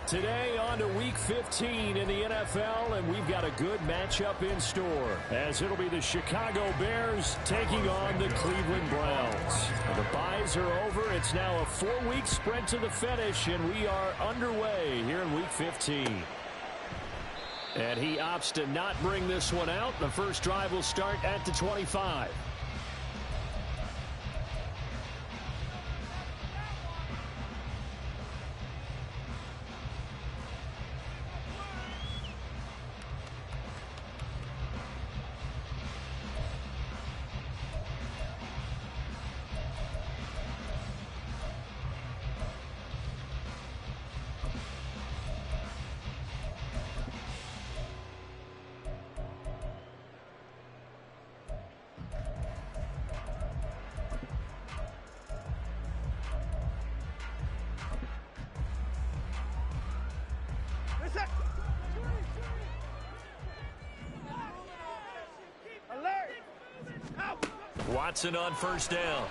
Today on to Week 15 in the NFL, and we've got a good matchup in store, as it'll be the Chicago Bears taking on the Cleveland Browns. The byes are over. It's now a 4-week sprint to the finish, and we are underway here in Week 15. And he opts to not bring this one out. The first drive will start at the 25. Watson on first down.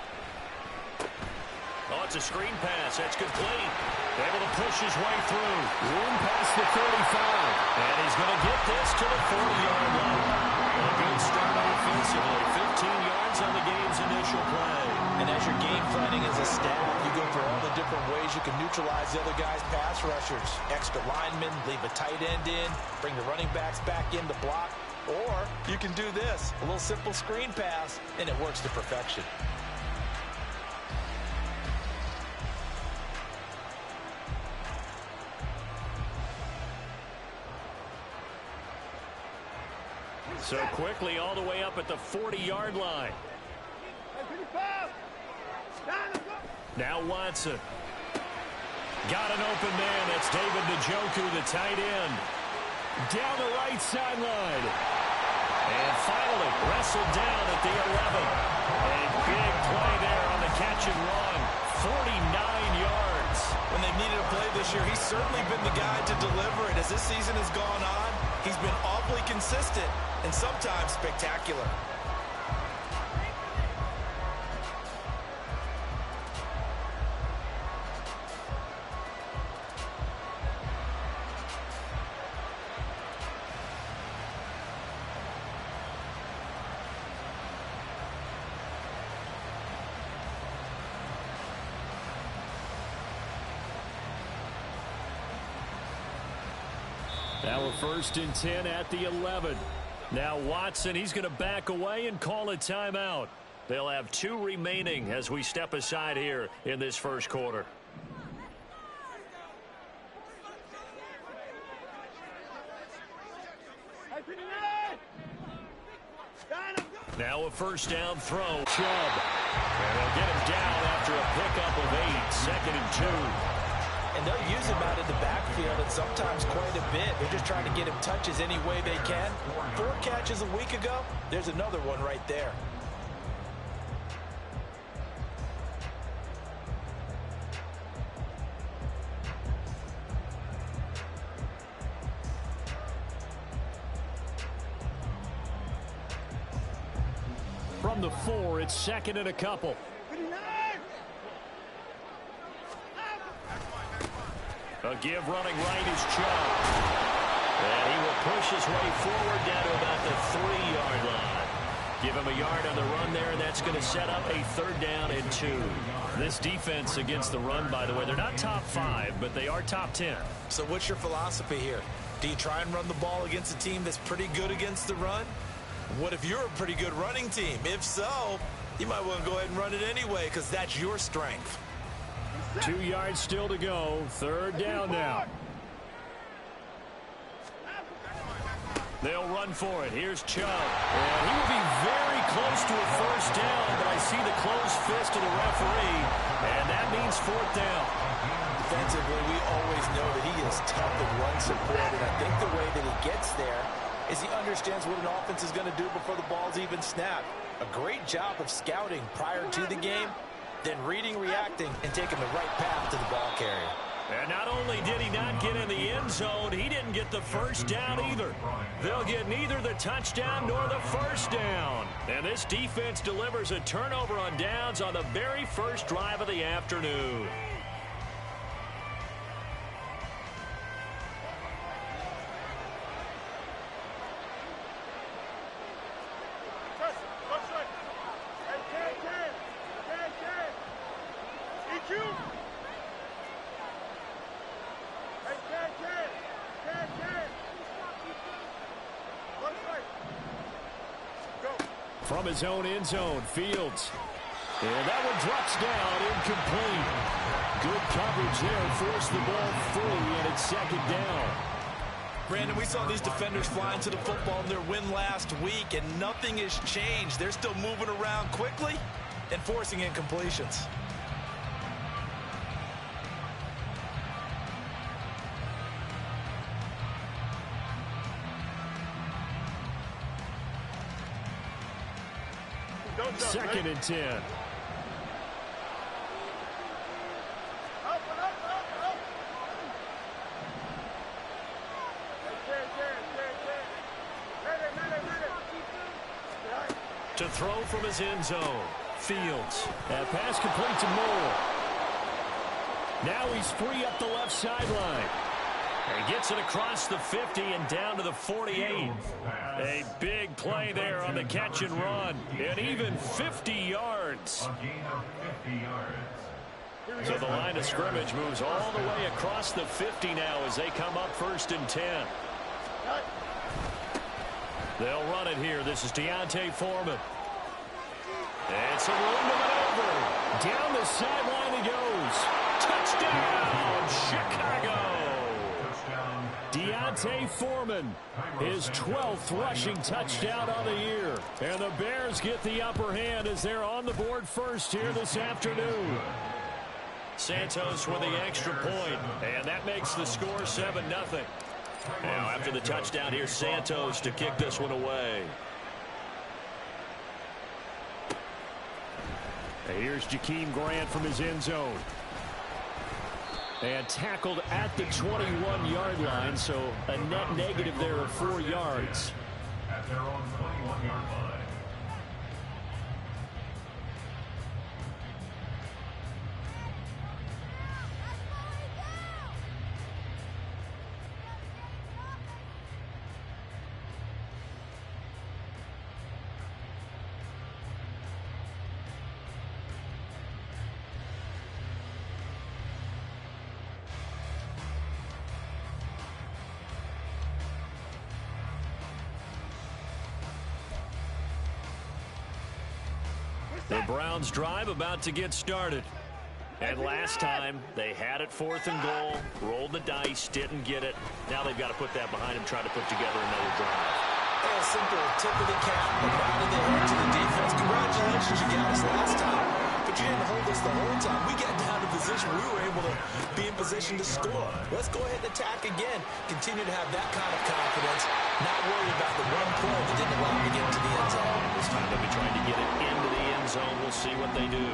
Oh, it's a screen pass. That's complete. Able to push his way through. Room past the 35. And he's going to get this to the 40-yard line. A good start offensively. 15 yards on the game's initial play. And as you're game planning as a staff, you go through all the different ways you can neutralize the other guy's pass rushers. Extra linemen, leave a tight end in, bring the running backs back in to block. Or you can do this, a little simple screen pass, and it works to perfection. So quickly all the way up at the 40-yard line. Now Watson. Got an open man. That's David Njoku, the tight end. Down the right sideline. And finally wrestled down at the 11. A big play there on the catch and run. 49 yards. When they've needed a play this year, he's certainly been the guy to deliver it. As this season has gone on, he's been awfully consistent and sometimes spectacular. Now a 1st and 10 at the 11. Now Watson, he's going to back away and call a timeout. They'll have 2 remaining as we step aside here in this first quarter. Now a first down throw. Chubb. And they'll get him down after a pickup of 8. 2nd and 2. And they'll use him out in the backfield and sometimes quite a bit. They're just trying to get him touches any way they can. 4 catches a week ago. There's another one right there. From the 4, it's 2nd and a couple. A give running right is Chubb. And he will push his way forward down to about the 3-yard line. Give him a yard on the run there, and that's going to set up a 3rd down and 2. This defense against the run, by the way, they're not top 5, but they are top 10. So what's your philosophy here? Do you try and run the ball against a team that's pretty good against the run? What if you're a pretty good running team? If so, you might want to go ahead and run it anyway because that's your strength. 2 yards still to go. 3rd down now. They'll run for it. Here's Chubb. And he will be very close to a 1st down, but I see the closed fist of the referee, and that means 4th down. Defensively, we always know that he is tough and run support, and I think the way that he gets there is he understands what an offense is going to do before the ball's even snapped. A great job of scouting prior to the game, then reading, reacting, and taking the right path to the ball carrier. And not only did he not get in the end zone, he didn't get the 1st down either. They'll get neither the touchdown nor the 1st down. And this defense delivers a turnover on downs on the very first drive of the afternoon. From his own end zone, Fields. And that one drops down, incomplete. Good coverage there, forced the ball free, and it's second down. Brandon, we saw these defenders flying to the football in their win last week, and nothing has changed. They're still moving around quickly and forcing incompletions. Second and 10. To throw from his end zone, Fields. That pass complete to Moore. Now he's free up the left sideline. He gets it across the 50 and down to the 48. A big play there on the catch and run. And even 50 yards. So the line of scrimmage moves all the way across the 50 now as they come up 1st and 10. They'll run it here. This is D'Onta Foreman. And some room to maneuver. Down the sideline he goes. Touchdown, Chicago. D'Onta Foreman, his 12th rushing touchdown on the year. And the Bears get the upper hand as they're on the board first here this afternoon. Santos with the extra point, and that makes the score 7-0. Now after the touchdown, here's Santos to kick this one away. And here's Jakeem Grant from his end zone. And tackled at the 21-yard line, so a net negative there of 4 yards. At their own 21-yard line. The Browns drive about to get started. And last time, they had it 4th and goal, rolled the dice, didn't get it. Now they've got to put that behind them, try to put together another drive. A simple tip of the cap, a nod of the head to the defense. Congratulations, you got us last time. But you didn't hold us the whole time. We got down to position. We were able to be in position to score. Let's go ahead and attack again. Continue to have that kind of confidence. Not worry about the one play that didn't allow them to get into the end zone. This time they'll be trying to get it into the end zone. We'll see what they do.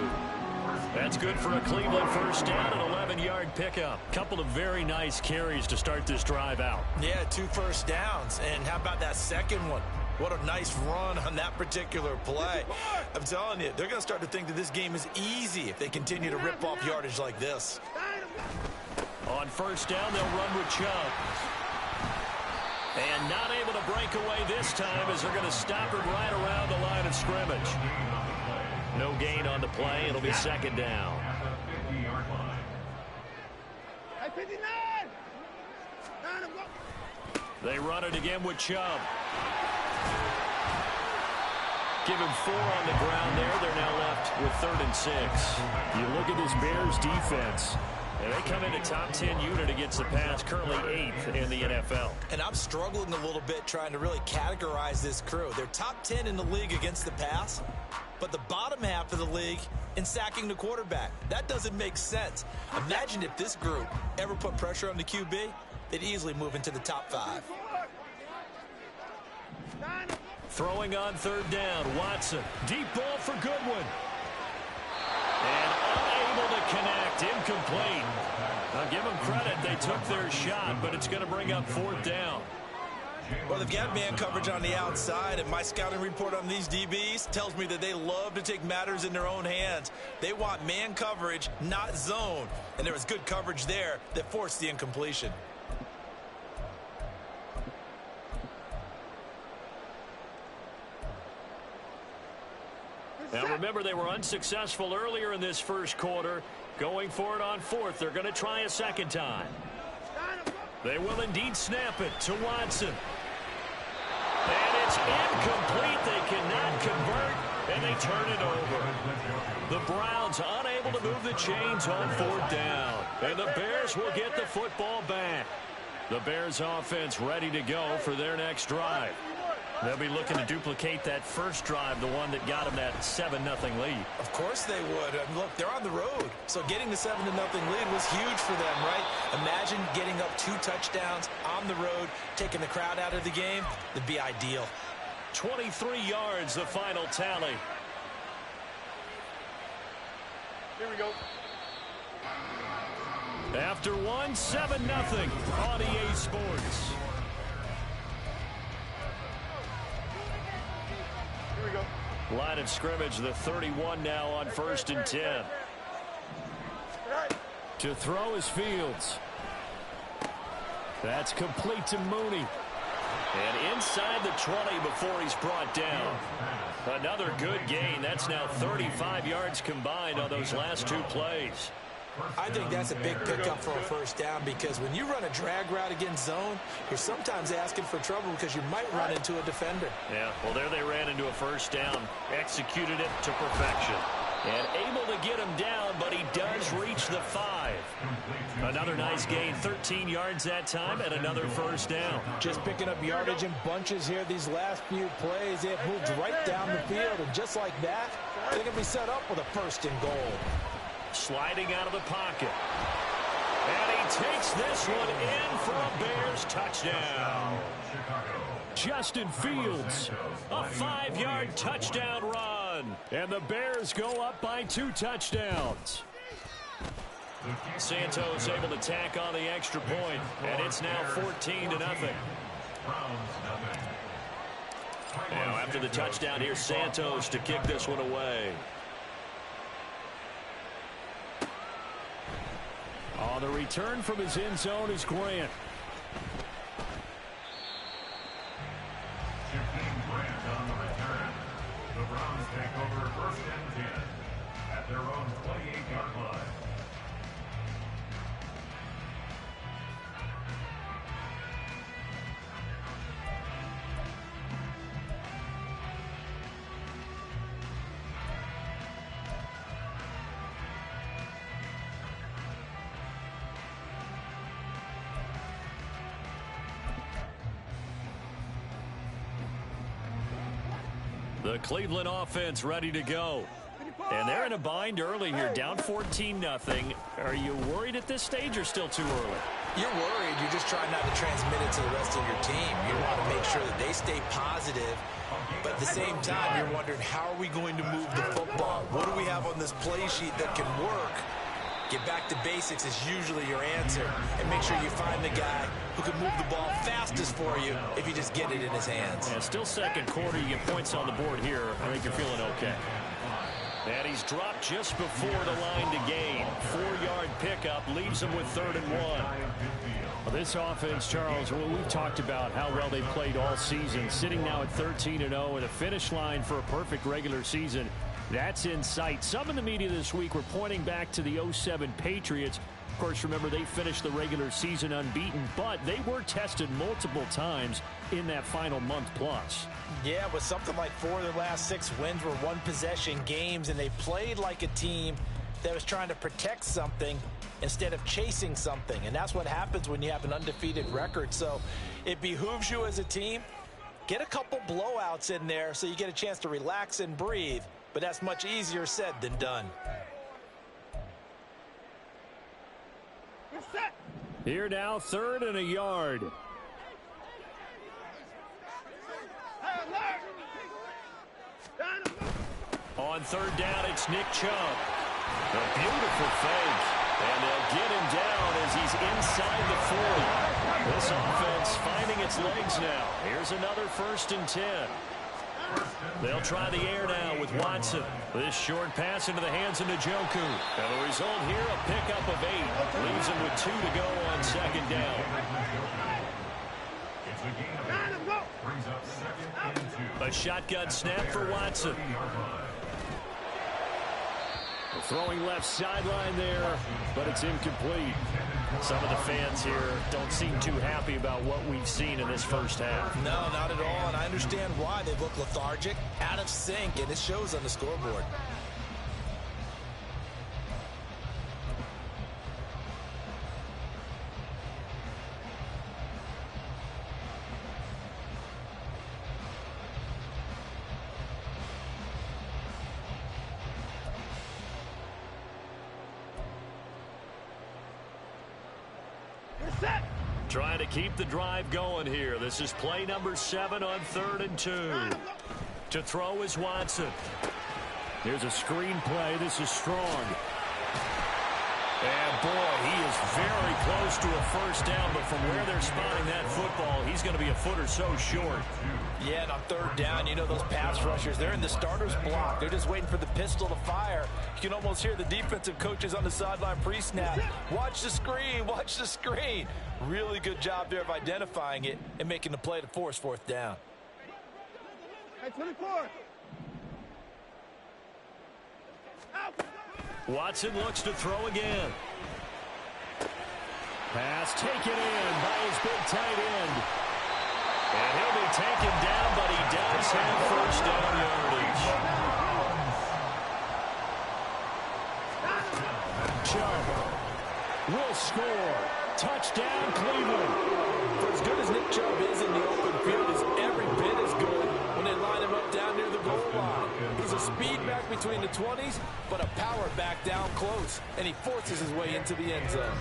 That's good for a Cleveland first down, an 11-yard pickup. Couple of very nice carries to start this drive out. Yeah, 2 first downs. And how about that second one? What a nice run on that particular play. I'm telling you, they're going to start to think that this game is easy if they continue to rip off yardage like this. On first down, they'll run with Chubb. And not able to break away this time as they're going to stop him right around the line of scrimmage. No gain on the play. It'll be 2nd down. They run it again with Chubb. Give him 4 on the ground there. They're now left with 3rd and 6. You look at this Bears defense. And they come in a top 10 unit against the pass, currently 8th in the NFL. And I'm struggling a little bit trying to really categorize this crew. They're top 10 in the league against the pass, but the bottom half of the league in sacking the quarterback. That doesn't make sense. Imagine if this group ever put pressure on the QB, they'd easily move into the top 5. Throwing on 3rd down, Watson. Deep ball for Goodwin. And unable to connect, incomplete. I'll give them credit, they took their shot, but it's going to bring up 4th down. Well, they've got man coverage on the outside, and my scouting report on these DBs tells me that they love to take matters in their own hands. They want man coverage, not zone. And there was good coverage there that forced the incompletion. Now remember, they were unsuccessful earlier in this first quarter. Going for it on 4th. They're going to try a 2nd time. They will indeed snap it to Watson. And is incomplete. They cannot convert, and they turn it over. The Browns unable to move the chains on 4th down, and the Bears will get the football back. The Bears offense ready to go for their next drive. They'll be looking to duplicate that first drive, the one that got them that 7-0 lead. Of course they would. I mean, look, they're on the road. So getting the 7-0 lead was huge for them, right? Imagine getting up 2 touchdowns on the road, taking the crowd out of the game. That'd be ideal. 23 yards, the final tally. Here we go. After 7-0 on EA Sports. Here we go. Line of scrimmage, the 31 now on 1st and 10. To throw is Fields. That's complete to Mooney. And inside the 20 before he's brought down. Another good gain. That's now 35 yards combined on those last 2 plays. I think that's a big pickup for a first down, because when you run a drag route against zone, you're sometimes asking for trouble because you might run into a defender. Yeah, well, there they ran into a first down, executed it to perfection. And able to get him down, but he does reach the 5. Another nice gain, 13 yards that time, and another first down. Just picking up yardage in bunches here these last few plays. They have moved right down the field, and just like that, they're going to be set up with a 1st and goal. Sliding out of the pocket. And he takes this one in for a Bears touchdown. Justin Fields, A 5-yard touchdown run. and the Bears go up by 2 touchdowns. Santos able to tack on the extra point, and it's now 14-0. Now after the touchdown, here's Santos to kick this one away. On the return from his end zone is Grant. Shifting Grant on the return. The Browns take over 1st and 10 at their own 28-yard line. The Cleveland offense ready to go. And they're in a bind early here, down 14-0. Are you worried at this stage or still too early? You're worried. You're just trying not to transmit it to the rest of your team. You want to make sure that they stay positive. But at the same time, you're wondering, how are we going to move the football? What do we have on this play sheet that can work? Get back to basics is usually your answer. And make sure you find the guy who can move the ball fastest for you if you just get it in his hands. Yeah, still second quarter. You get points on the board here. I think you're feeling okay. And he's dropped just before the line to gain. 4-yard pickup leaves him with 3rd and 1. Well, this offense, Charles, we've talked about how well they played all season, sitting now at 13-0 and a finish line for a perfect regular season. That's in sight. Some in the media this week were pointing back to the 07 Patriots. Of course, remember, they finished the regular season unbeaten, but they were tested multiple times in that final month plus. Yeah, but something like 4 of their last 6 wins were one-possession games, and they played like a team that was trying to protect something instead of chasing something. And that's what happens when you have an undefeated record. So it behooves you as a team, get a couple blowouts in there so you get a chance to relax and breathe. But that's much easier said than done. Here now, 3rd and a yard. On 3rd down, it's Nick Chubb. A beautiful fake. And they'll get him down as he's inside the 40. This offense finding its legs now. Here's another 1st and 10. They'll try the air now with Watson. This short pass into the hands of Njoku. And the result here, a pickup of 8. Leaves him with 2 to go on 2nd down. It's a gain of 8. Brings up 2nd and 2. A shotgun snap for Watson. Throwing left sideline there, but it's incomplete. Some of the fans here don't seem too happy about what we've seen in this first half. No, not at all, and I understand why. They look lethargic, out of sync, and it shows on the scoreboard. Trying to keep the drive going here. This is play number 7 on 3rd and 2. To throw is Watson. Here's a screen play. This is Strong. And boy, he is very close to a first down, but from where they're spotting that football, he's going to be a foot or so short. Yeah, and on 3rd down, you know those pass rushers, they're in the starter's block. They're just waiting for the pistol to fire. You can almost hear the defensive coaches on the sideline pre-snap. Watch the screen, watch the screen. Really good job there of identifying it and making the play to force 4th down. Hey, 24. Watson looks to throw again. Pass taken in by his big tight end. And he'll be taken down, but he does have first down yardage. Chubb will score. Touchdown, Cleveland. For as good as Nick Chubb is in the open field, is every bit as good when they line him up down near the goal line. He's a speed back between the 20s, but a power back down close, and he forces his way into the end zone.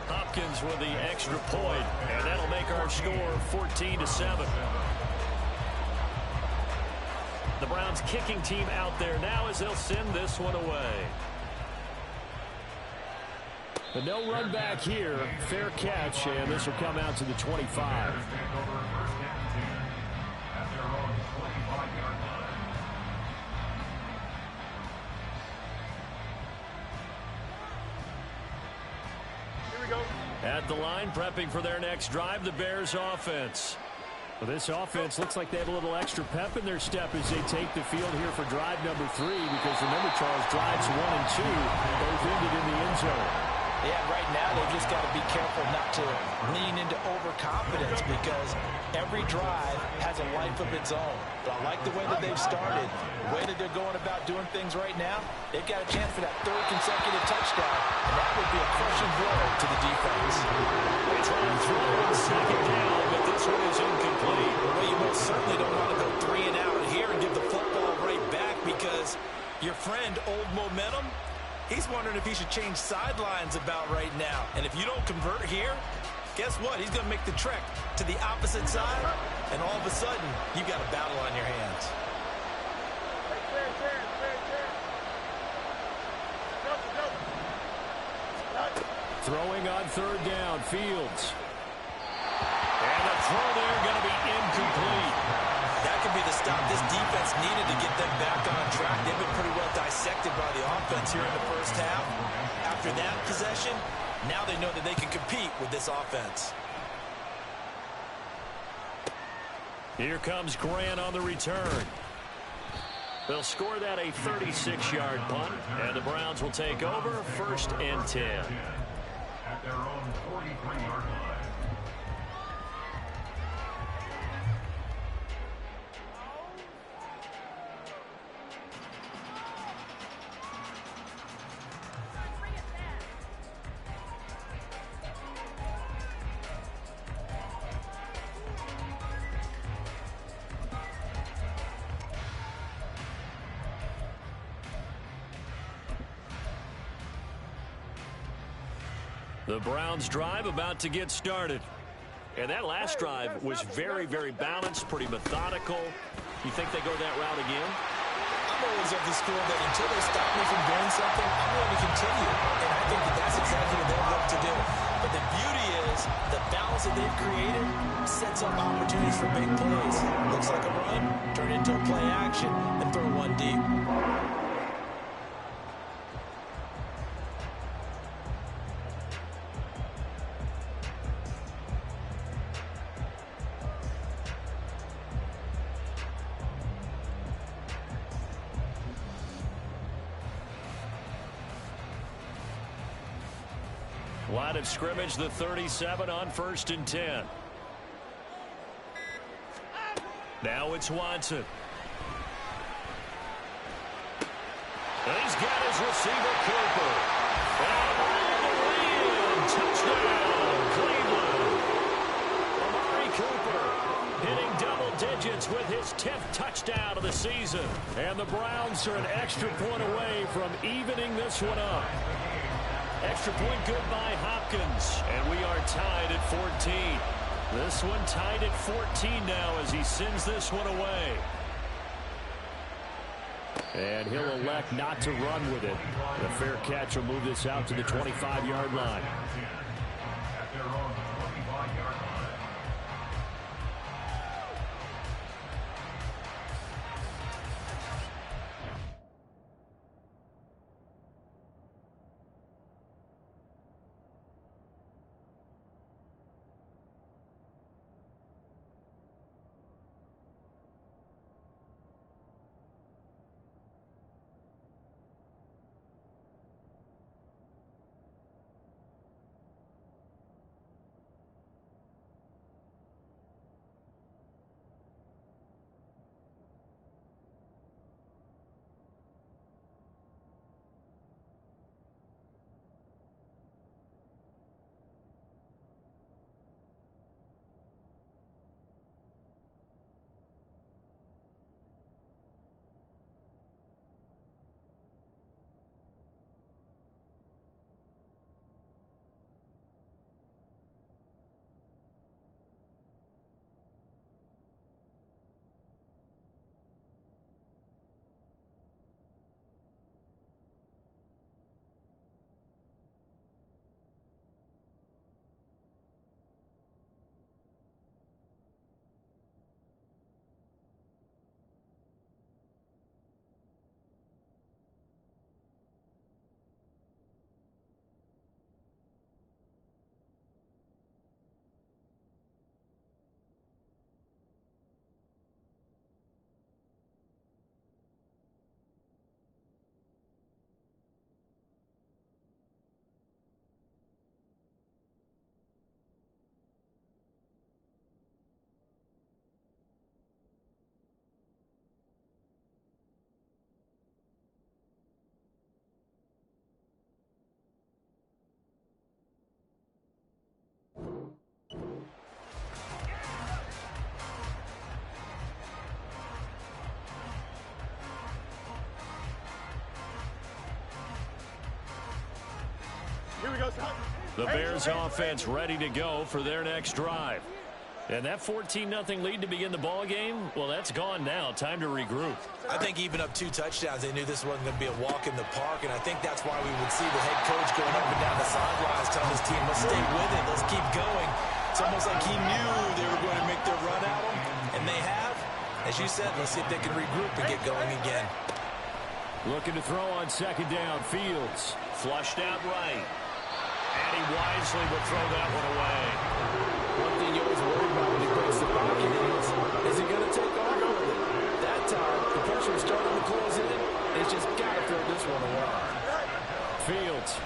Hopkins with the extra point, and that'll make our score 14-7. The Browns kicking team out there now as they'll send this one away. But no run back here. Fair catch, and this will come out to the 25. At the line, prepping for their next drive, the Bears offense. Well, this offense looks like they have a little extra pep in their step as they take the field here for drive number 3, because remember, Charles, drives 1 and 2 both ended in the end zone. Yeah, right now they've just got to be careful not to lean into overconfidence, because every drive has a life of its own. But I like the way that they've started, the way that they're going about doing things right now. They've got a chance for that 3rd consecutive touchdown, and that would be a crushing blow to the defense. They try and throw on 2nd down, but this one is incomplete. Well, you most certainly don't want to go 3 and out here and give the football right back, because your friend, Old Momentum, he's wondering if he should change sidelines about right now. And if you don't convert here, guess what? He's going to make the trek to the opposite side, and all of a sudden, you've got a battle on your hands. Throwing on 3rd down, Fields. And the throw there going to be incomplete. That could be the stop this defense needed to get them back on track. They've been pretty well dissected by the offense here in the first half. After that possession, now they know that they can compete with this offense. Here comes Grant on the return. They'll score that a 36-yard punt, and the Browns will take over 1st and 10. At their own 43-yard line. The Browns drive about to get started. And that last drive was very, very balanced, pretty methodical. You think they go that route again? I'm always of the school that until they stop me from doing something, I'm going to continue. And I think that that's exactly what they'll look to do. But the beauty is the balance that they've created sets up opportunities for big plays. Looks like a run, turn it into a play action, and throw one deep. Line of scrimmage, the 37 on 1st and 10. Now it's Watson. And he's got his receiver, Cooper. And all the way in. Touchdown, Cleveland. Amari Cooper hitting double digits with his 10th touchdown of the season. And the Browns are an extra point away from evening this one up. Extra point good by Hopkins. And we are tied at 14. This one tied at 14 now as he sends this one away. And he'll elect not to run with it. The fair catch will move this out to the 25-yard line. At their own 25-yard line. The Bears offense ready to go for their next drive. And that 14-0 lead to begin the ball game, well, that's gone now. Time to regroup. I think even up 2 touchdowns, they knew this wasn't going to be a walk in the park, and I think that's why we would see the head coach going up and down the sidelines telling his team, let's stay with it, let's keep going. It's almost like he knew they were going to make their run at him, and they have. As you said, let's see if they can regroup and get going again. Looking to throw on 2nd down. Fields flushed out right. And he wisely would throw that one away. One thing you always worry about when he breaks the pocket is he going to take off with it? That time, the pressure is starting to close in. He's just got to throw this one away. Fields.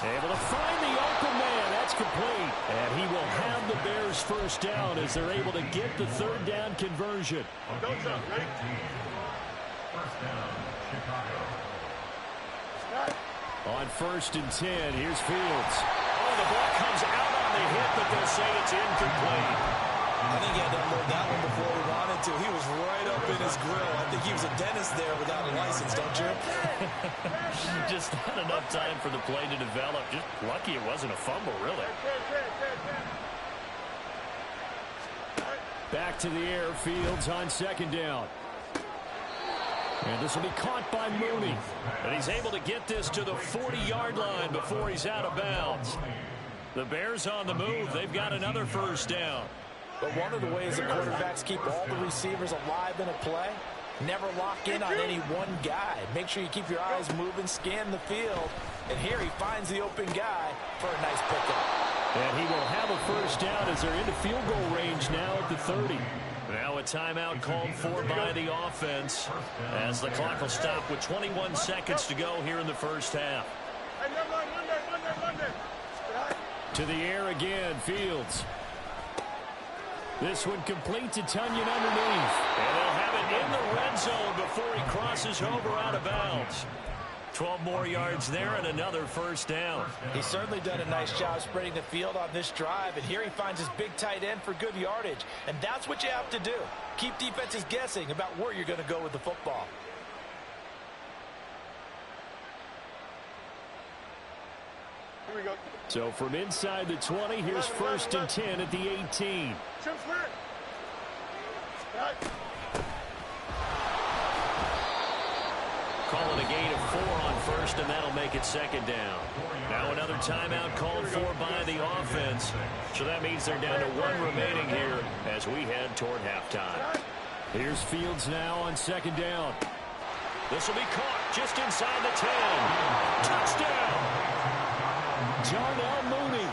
Able to find the open man. That's complete. And he will have the Bears first down as they're able to get the 3rd down conversion. First down, Chicago. On 1st and 10, here's Fields. Oh, the ball comes out on the hit, but they'll say it's incomplete. I think he had to unload that one before he wanted to. He was right up in his grill. I think he was a dentist there without a license, don't you? Just not enough time for the play to develop. Just lucky it wasn't a fumble, really. Back to the air. Fields on 2nd down. And this will be caught by Mooney. And he's able to get this to the 40-yard line before he's out of bounds. The Bears on the move. They've got another first down. But one of the ways the quarterbacks keep all the receivers alive in a play, never lock in on any one guy. Make sure you keep your eyes moving, scan the field. And here he finds the open guy for a nice pickup. And he will have a first down as they're into field goal range now at the 30. Now a timeout called for by the offense as the clock will stop with 21 seconds to go here in the first half. To the air again, Fields. This one complete to Tonyan underneath. And they'll have it in the red zone before he crosses over out of bounds. 12 more yards there and another first down. He's certainly done a nice job spreading the field on this drive, and here he finds his big tight end for good yardage. And that's what you have to do. Keep defenses guessing about where you're going to go with the football. Here we go. So from inside the 20, here's first and 10 at the 18. Calling a gain of 4 on first, and that'll make it second down. Now another timeout called for by the offense. So that means they're down to 1 remaining here as we head toward halftime. Here's Fields now on second down. This will be caught just inside the 10. Touchdown! Darnell Mooney.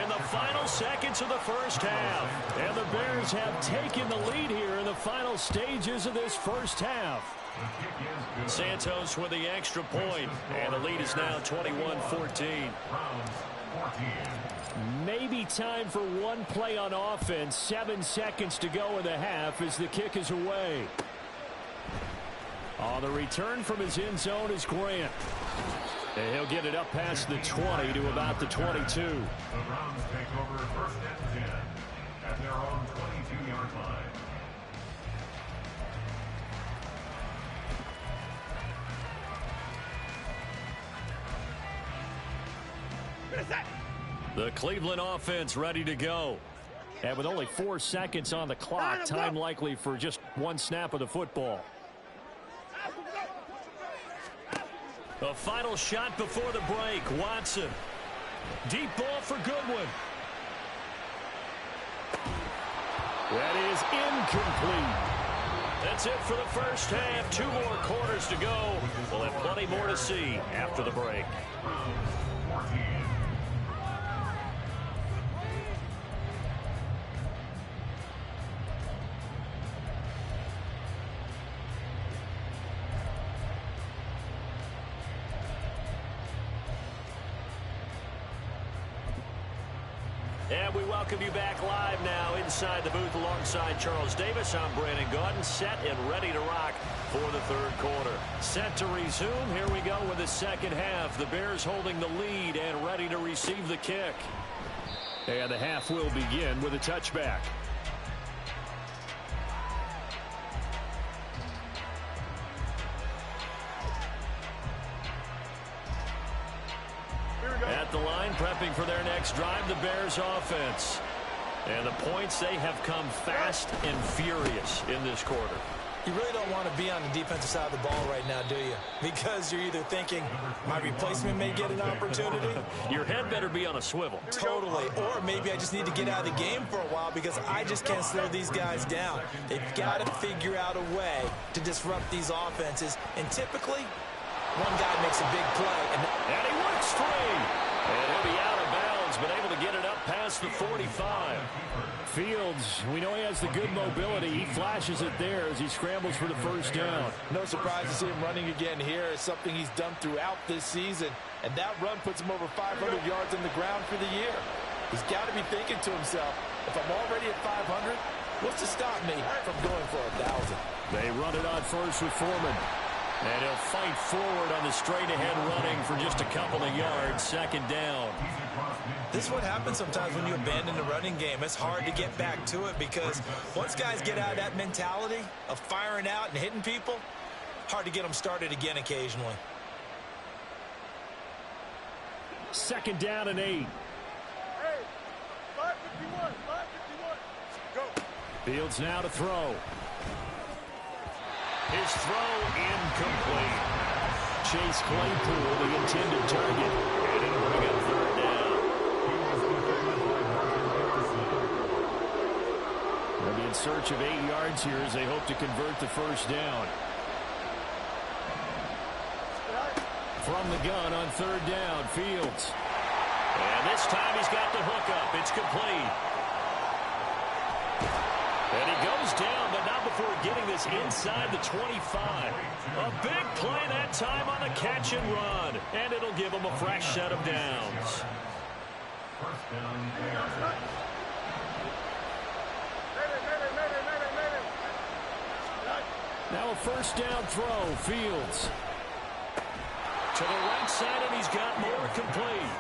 In the final seconds of the first half. And the Bears have taken the lead here in the final stages of this first half. Santos with the extra point, and the lead is now 21-14. Maybe time for one play on offense. 7 seconds to go in the half as the kick is away. On the return from his end zone is Grant. And he'll get it up past the 20 to about the 22. The Browns take over first and 10 at their own 22-yard line. The Cleveland offense ready to go. And with only 4 seconds on the clock, time likely for just one snap of the football. A final shot before the break. Watson. Deep ball for Goodwin. That is incomplete. That's it for the first half. 2 more quarters to go. We'll have plenty more to see after the break. And we welcome you back live now inside the booth alongside Charles Davis. I'm Brandon Gaudin, set and ready to rock for the third quarter. Set to resume. Here we go with the second half. The Bears holding the lead and ready to receive the kick. And the half will begin with a touchback. At the line, prepping for their next drive, the Bears offense. And the points, they have come fast and furious in this quarter. You really don't want to be on the defensive side of the ball right now, do you? Because you're either thinking, my replacement may get an opportunity. Your head better be on a swivel. Totally. Or maybe I just need to get out of the game for a while because I just can't slow these guys down. They've got to figure out a way to disrupt these offenses. And typically, one guy makes a big play. And he works free. And he'll be out of bounds, but able to get it up past the 45. Fields, we know he has the good mobility. He flashes it there as he scrambles for the first down. No surprise to see him running again here. It's something he's done throughout this season. And that run puts him over 500 yards on the ground for the year. He's got to be thinking to himself, if I'm already at 500, what's to stop me from going for 1,000? They run it on first with Foreman. And he'll fight forward on the straight-ahead running for just a couple of yards. Second down. This is what happens sometimes when you abandon the running game. It's hard to get back to it because once guys get out of that mentality of firing out and hitting people, hard to get them started again occasionally. Second down and 8. Hey, 551, 551. Go. Fields now to throw. His throw incomplete. Chase Claypool, the intended target. And it'll bring up third down. They'll be in search of 8 yards here as they hope to convert the first down. From the gun on third down, Fields. And this time he's got the hook up. It's complete. And he goes down, but not before getting this inside the 25. A big play that time on the catch and run. And it'll give him a fresh set of downs. First down, Bears. Now a first down throw, Fields. To the right side, and he's got more complete.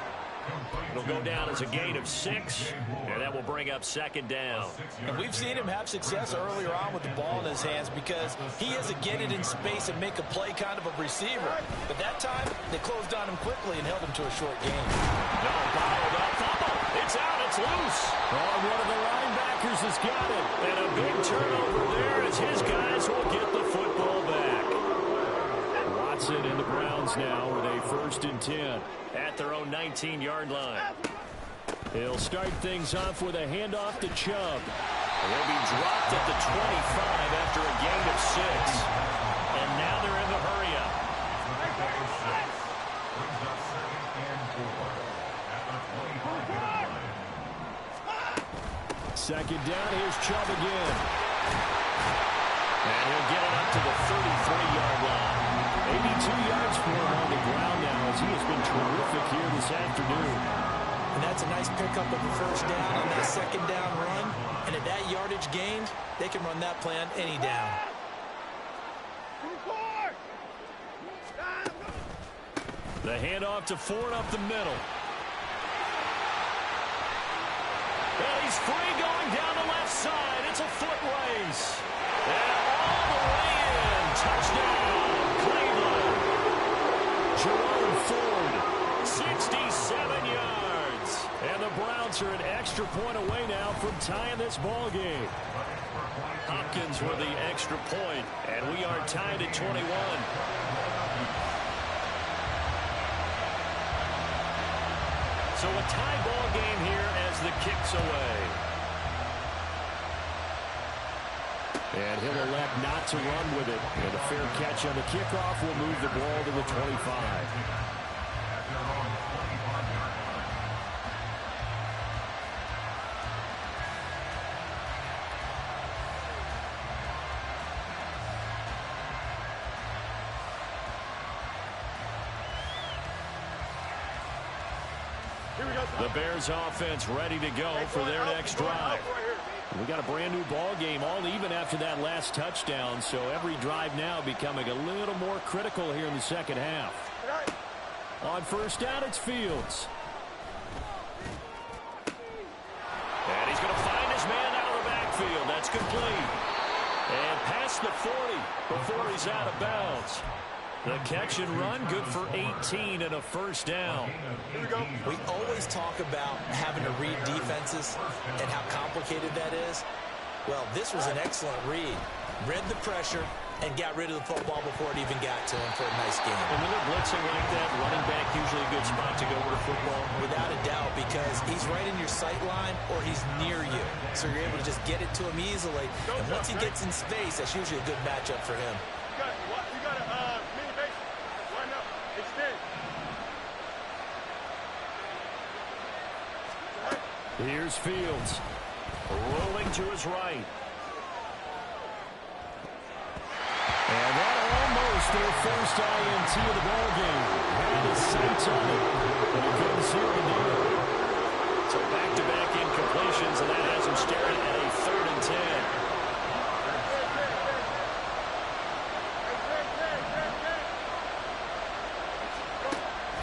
It'll go down as a gain of 6, and that will bring up second down. And we've seen him have success earlier on with the ball in his hands because he is a get it in space and make a play kind of a receiver. But that time, they closed on him quickly and held him to a short gain. No, bottled up, fumble. It's out, it's loose. Oh, one of the linebackers has got it. And a big turnover there as his guys will get the football back. Watson and the Browns now with a 1st and 10. At their own 19-yard line. He'll start things off with a handoff to Chubb. He'll be dropped at the 25 after a gain of 6. And now they're in the hurry-up. Second down, here's Chubb again. And he'll get it up to the 33-yard line. 82 yards for him on the ground now as he has been terrific here this afternoon. And that's a nice pickup of a first down on that second down run. And at that yardage gained, they can run that play on any down. The handoff to Ford up the middle. And he's free going down the left side. It's a foot race. And all the way in. Touchdown, Cleveland. Jerome Ford. 67 yards. And the Browns are an extra point away now from tying this ball game. Hopkins with the extra point. And we are tied at 21. So a tie ball game here as the kick's away. And he'll elect not to run with it. And a fair catch on the kickoff will move the ball to the 25. The Bears offense ready to go for their next drive. We got a brand new ball game, all even after that last touchdown. So every drive now becoming a little more critical here in the second half. On first down, it's Fields. And he's going to find his man out of the backfield. That's complete. And past the 40 before he's out of bounds. The catch and run, good for 18 and a first down. Here we go. We always talk about having to read defenses and how complicated that is. Well, this was an excellent read. Read the pressure and got rid of the football before it even got to him for a nice game. And when they're blitzing like that, running back usually a good spot to go over the football. Without a doubt, because he's right in your sight line or he's near you. So you're able to just get it to him easily. And once he gets in space, that's usually a good matchup for him. You got a mini base. Line up. Extend. Here's Fields. Rolling to his right. And that almost their first INT of the ball game. Had his sights on it. And it goes 0-0. So back-to-back incompletions, and that has him staring at a 3rd and 10.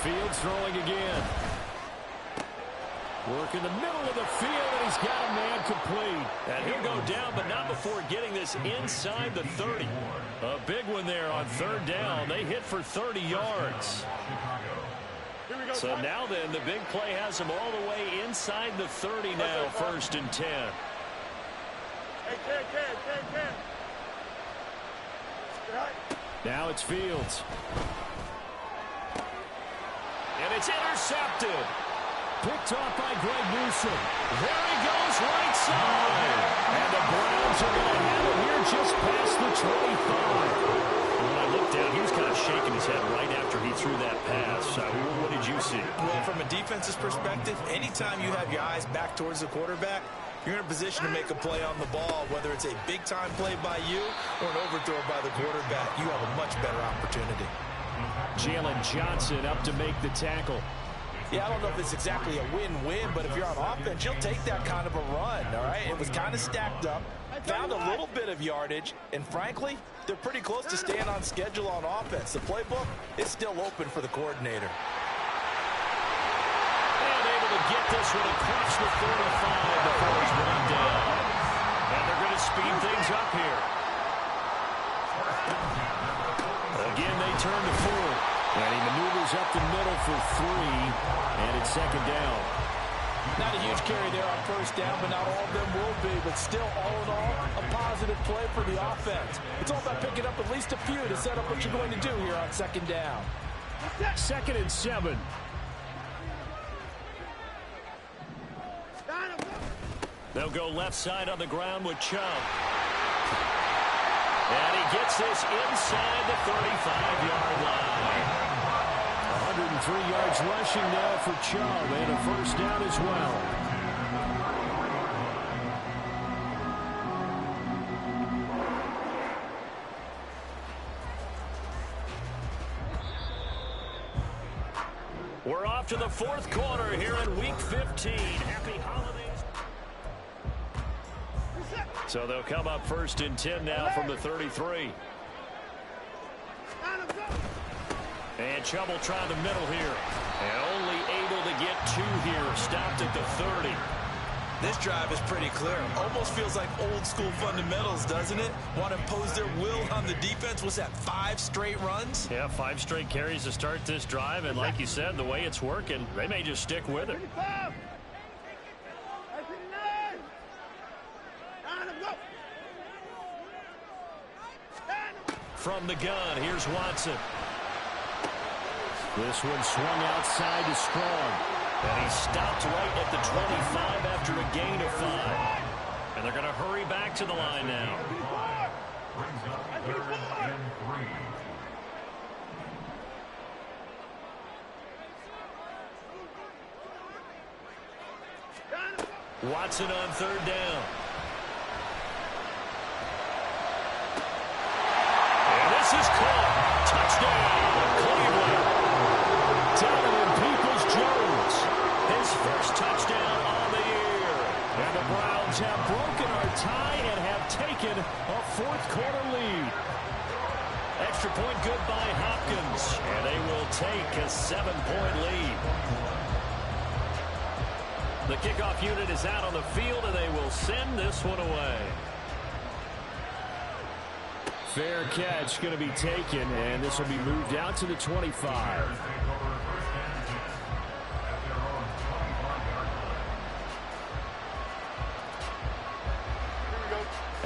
Fields throwing again. Work in the middle of the field, and he's got a man complete. And he'll go down, but not before getting this inside the 30. A big one there on 3rd down. They hit for 30 yards. So now then, the big play has him all the way inside the 30 now, 1st and 10. Hey, Ken. Now it's Fields. And it's intercepted. Picked off by Greg Newsome. There he goes, right side. And the Browns are going to have it here just past the 25. When I looked down, he was kind of shaking his head right after he threw that pass. What did you see? Well, from a defense's perspective, anytime you have your eyes back towards the quarterback, you're in a position to make a play on the ball, whether it's a big-time play by you or an overthrow by the quarterback. You have a much better opportunity. Jalen Johnson up to make the tackle. Yeah, I don't know if it's exactly a win-win, but if you're on offense, you'll take that kind of a run, all right? It was kind of stacked up, found a little bit of yardage, and frankly, they're pretty close to staying on schedule on offense. The playbook is still open for the coordinator. And able to get this one across the 45 before he's run down. And they're going to speed things up here. Again, they turn to Ford. And he maneuvers up the middle for 3, and it's second down. Not a huge carry there on first down, but not all of them will be. But still, all in all, a positive play for the offense. It's all about picking up at least a few to set up what you're going to do here on second down. 2nd and 7. They'll go left side on the ground with Chubb. And he gets this inside the 35-yard line. 103 yards rushing now for Chubb, and a first down as well. We're off to the 4th quarter here in Week 15. Happy holidays. So they'll come up 1st and 10 now from the 33. And Chubb will try the middle here. And only able to get 2 here. Stopped at the 30. This drive is pretty clear. Almost feels like old school fundamentals, doesn't it? Want to impose their will on the defense. Was that 5 straight runs? Yeah, 5 straight carries to start this drive. And like you said, the way it's working, they may just stick with it. From the gun, here's Watson. This one swung outside to Strong. And he stopped right at the 25 after a gain of 5. And they're going to hurry back to the line now. Brings up 3rd and 3. Watson on 3rd down. And this is caught. Touchdown, Cleveland. Donovan Peoples-Jones, his first touchdown on the year. And the Browns have broken our tie and have taken a 4th quarter lead. Extra point good by Hopkins, and they will take a 7-point lead. The kickoff unit is out on the field, and they will send this one away. Fair catch going to be taken, and this will be moved out to the 25.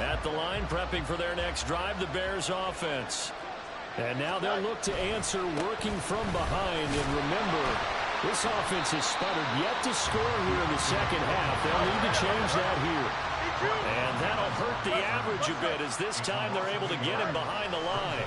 At the line, prepping for their next drive, the Bears offense. And now they'll look to answer working from behind. And remember, this offense has sputtered yet to score here in the second half. They'll need to change that here. And that'll hurt the average a bit as this time they're able to get him behind the line.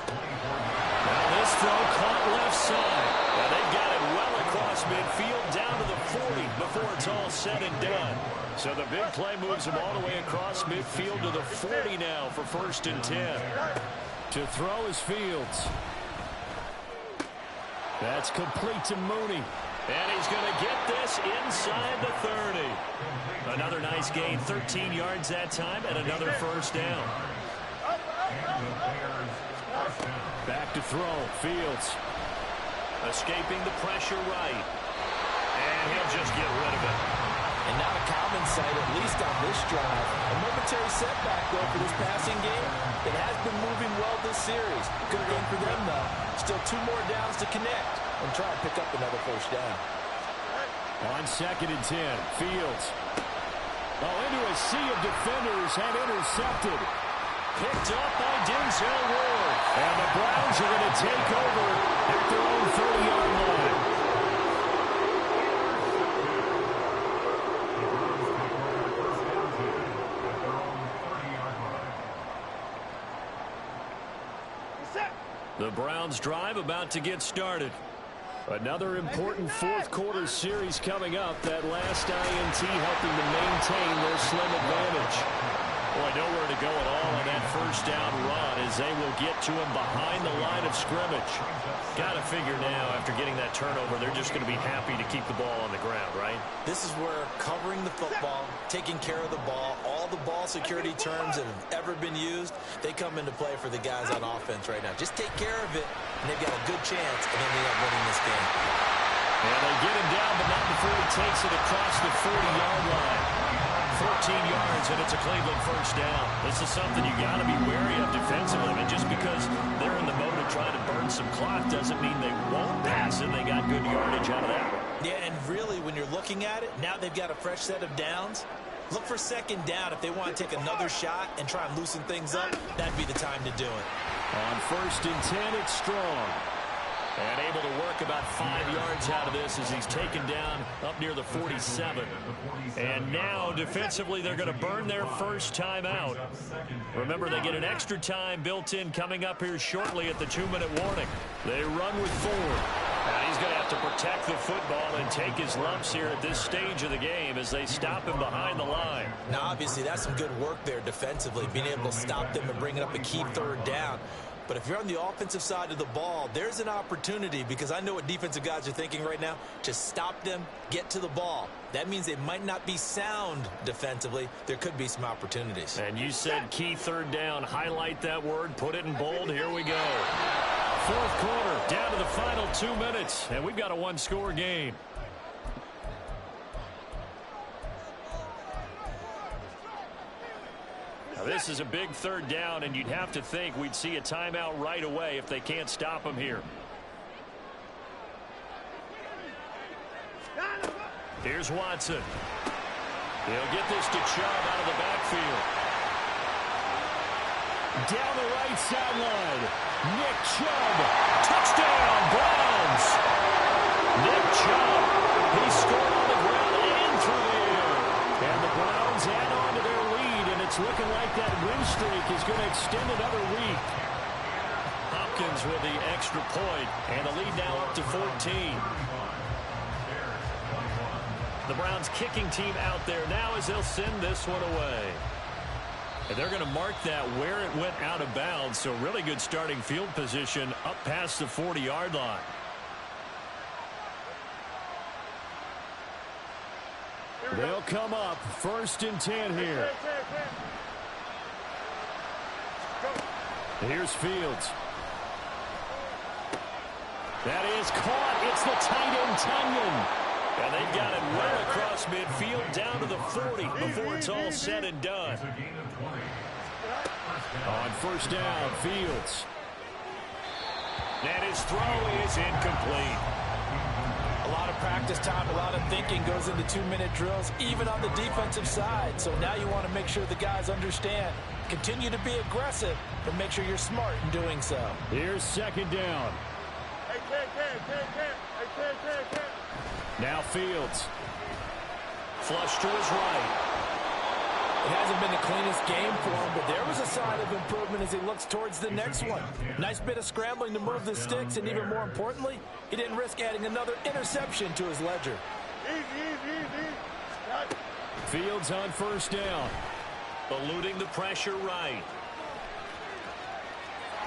Now this throw caught left side. And they've got it well across midfield down to the 40 before it's all said and done. So the big play moves him all the way across midfield to the 40 now for 1st and 10. To throw is Fields. That's complete to Mooney. And he's going to get this inside the 30. Another nice gain, 13 yards that time, and another first down. Back to throw, Fields. Escaping the pressure right. And he'll just get rid of it. And not a common sight, at least on this drive. A momentary setback, though, for this passing game. It has been moving well this series. Good game for them, though. Still 2 more downs to connect and try and pick up another first down. On 2nd and 10, Fields. Oh, into a sea of defenders and intercepted. Picked up by Denzel Ward. And the Browns are going to take over at their own 30-yard line. The Browns drive about to get started. Another important fourth-quarter series coming up. That last INT helping to maintain their slim advantage. Boy, nowhere to go at all on that first down run as they will get to him behind the line of scrimmage. Got to figure now, after getting that turnover, they're just going to be happy to keep the ball on the ground, right? This is where covering the football, taking care of the ball, all the ball security terms that have ever been used, they come into play for the guys on offense right now. Just take care of it, and they've got a good chance, and then they end up winning this game. And they get him down, but not before he takes it across the 40-yard line. 14 yards, and it's a Cleveland first down. This is something you got to be wary of defensively. I mean, just because they're in the mode of trying to burn some clock doesn't mean they won't pass it. They got good yardage out of that one. Yeah, and really, when you're looking at it, now they've got a fresh set of downs. Look for second down if they want to take another shot and try and loosen things up. That'd be the time to do it. On 1st and 10, it's Strong. And able to work about 5 yards out of this as he's taken down up near the 47. And now, defensively, they're going to burn their first time out. Remember, they get an extra time built in coming up here shortly at the 2-minute warning. They run with Ford. Now he's going to have to protect the football and take his lumps here at this stage of the game as they stop him behind the line. Now, obviously, that's some good work there defensively, being able to stop them and bringing up a key third down. But if you're on the offensive side of the ball, there's an opportunity, because I know what defensive guys are thinking right now. Just stop them, get to the ball. That means they might not be sound defensively. There could be some opportunities. And you said key third down. Highlight that word. Put it in bold. Here we go. Fourth quarter, down to the final 2 minutes, and we've got a one-score game. Now, this is a big third down, and you'd have to think we'd see a timeout right away if they can't stop him here. Here's Watson. He'll get this to Chubb out of the backfield. Down the right sideline, Nick Chubb. Touchdown, Browns. Nick Chubb. He scored on the ground and through the air. And the Browns add on to their lead, and it's looking like that win streak is going to extend another week. Hopkins with the extra point, and the lead now up to 14. The Browns kicking team out there now as they'll send this one away. And they're going to mark that where it went out of bounds, so really good starting field position up past the 40-yard line. They'll come up 1st and 10 here. Here's Fields. That is caught. It's the tight end, Tunyon. And they've got it well across midfield down to the 40 before it's all said and done. On 1st down, Fields. And his throw is incomplete. A lot of practice time, a lot of thinking goes into 2-minute drills, even on the defensive side. So now you want to make sure the guys understand. Continue to be aggressive, but make sure you're smart in doing so. Here's 2nd down. Now Fields. Flush to his right. It hasn't been the cleanest game for him, but there was a sign of improvement as he looks towards the next one. Nice bit of scrambling to move the sticks, and even more importantly, he didn't risk adding another interception to his ledger. Fields on 1st down. Eluding the pressure right.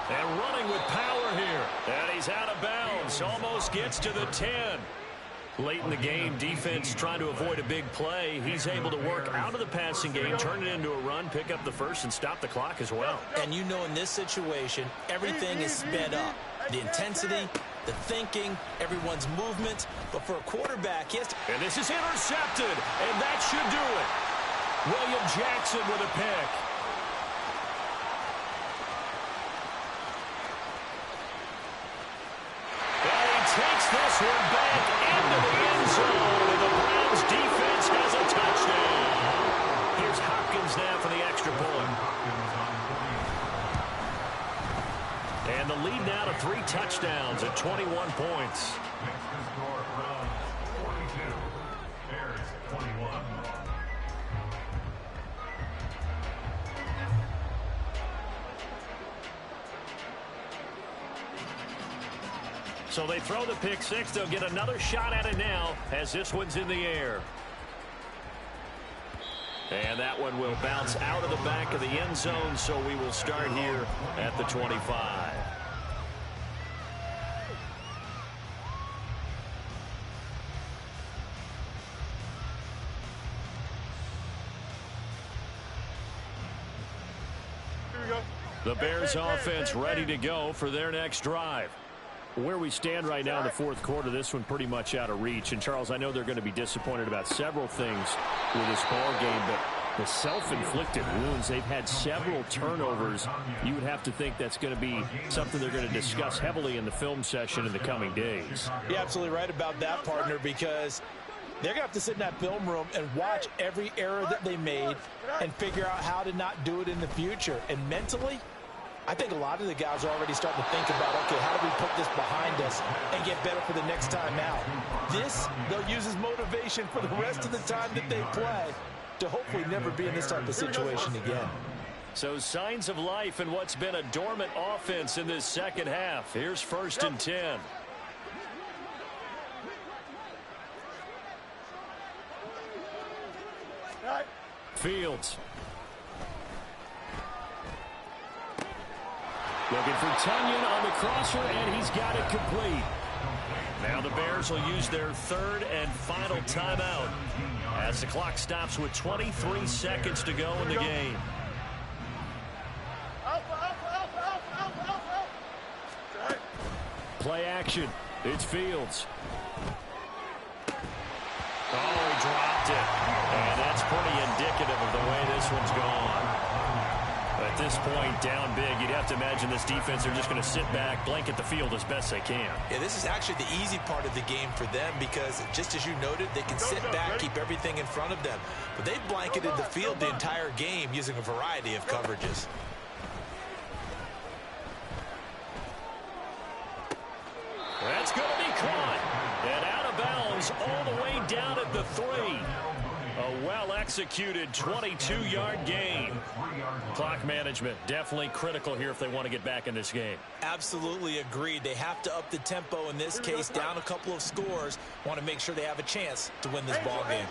And running with power here. And he's out of bounds. Almost gets to the 10. Late in the game, defense trying to avoid a big play. He's able to work out of the passing game, turn it into a run, pick up the first, and stop the clock as well. And you know in this situation, everything is sped up. The intensity, the thinking, everyone's movement. But for a quarterback, he has to... And this is intercepted, and that should do it. William Jackson with a pick. And he takes this one back into the end zone, and the Browns defense has a touchdown. Here's Hopkins now for the extra point. And the lead now to 3 touchdowns at 21 points. So they throw the pick six. They'll get another shot at it now as this one's in the air. And that one will bounce out of the back of the end zone, so we will start here at the 25. The Bears offense ready to go for their next drive. Where we stand right now in the fourth quarter, this one pretty much out of reach. And, Charles, I know they're going to be disappointed about several things with this ball game, but the self-inflicted wounds, they've had several turnovers. You would have to think that's going to be something they're going to discuss heavily in the film session in the coming days. You're absolutely right about that, partner, because they're going to have to sit in that film room and watch every error that they made and figure out how to not do it in the future. And mentally, I think a lot of the guys are already starting to think about, okay, how do we put this behind us and get better for the next time out? This, they'll use as motivation for the rest of the time that they play to hopefully never be in this type of situation again. So signs of life in what's been a dormant offense in this second half. Here's 1st and 10. Fields. Looking for Tonyan on the crosser, and he's got it complete. Now the Bears will use their third and final timeout as the clock stops with 23 seconds to go in the game. Play action. It's Fields. Oh, he dropped it. And that's pretty indicative of the way this one's gone. At this point, down big, you'd have to imagine this defense are just going to sit back, blanket the field as best they can. Yeah, this is actually the easy part of the game for them because, just as you noted, they can sit back, keep everything in front of them. But they've blanketed the field the entire game using a variety of coverages. That's going to be caught. And out of bounds all the way down at the 3. A well-executed 22-yard gain. Clock management definitely critical here if they want to get back in this game. Absolutely agreed. They have to up the tempo in this case, down a couple of scores. Want to make sure they have a chance to win this ball game.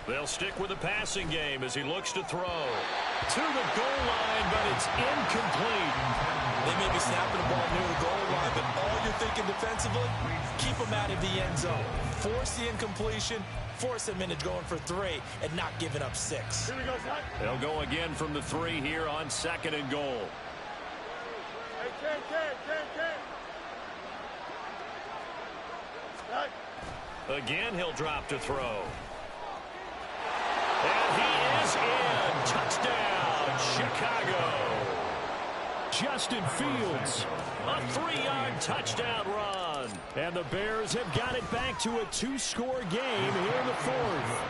They'll stick with the passing game as he looks to throw. To the goal line, but it's incomplete. They may be snapping the ball near the goal line, but all you're thinking defensively, keep them out of the end zone. Force the incompletion, force them into going for 3, and not giving up 6. They'll go again from the 3 here on 2nd and goal. Again, he'll drop to throw. And he is in. Touchdown, Chicago. Justin Fields, a 3-yard touchdown run. And the Bears have got it back to a 2-score game here in the 4th.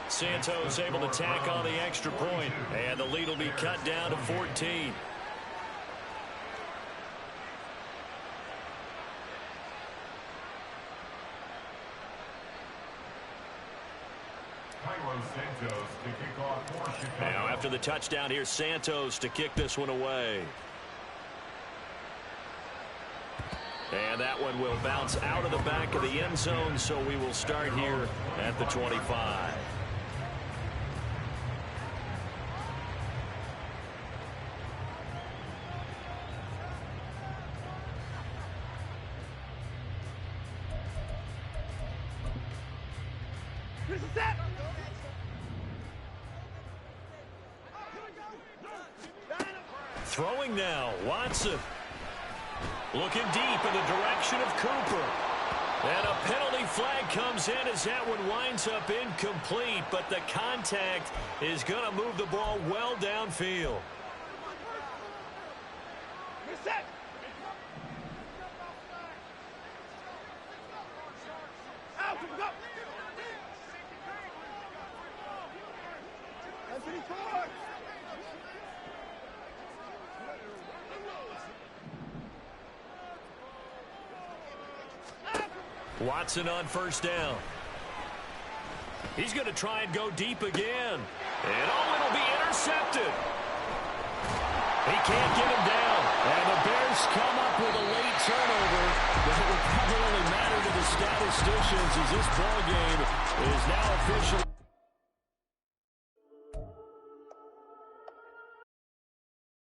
Santos able to tack on the extra point, and the lead will be cut down to 14. Now after the touchdown, here's Santos to kick this one away. And that one will bounce out of the back of the end zone, so we will start here at the 25. Throwing now, Watson. Looking deep in the direction of Cooper. And a penalty flag comes in as that one winds up incomplete, but the contact is going to move the ball well downfield. Watson on first down. He's going to try and go deep again. And oh, it'll be intercepted. He can't get him down. And the Bears come up with a late turnover, but it will probably only matter to the statisticians as this ball game is now officially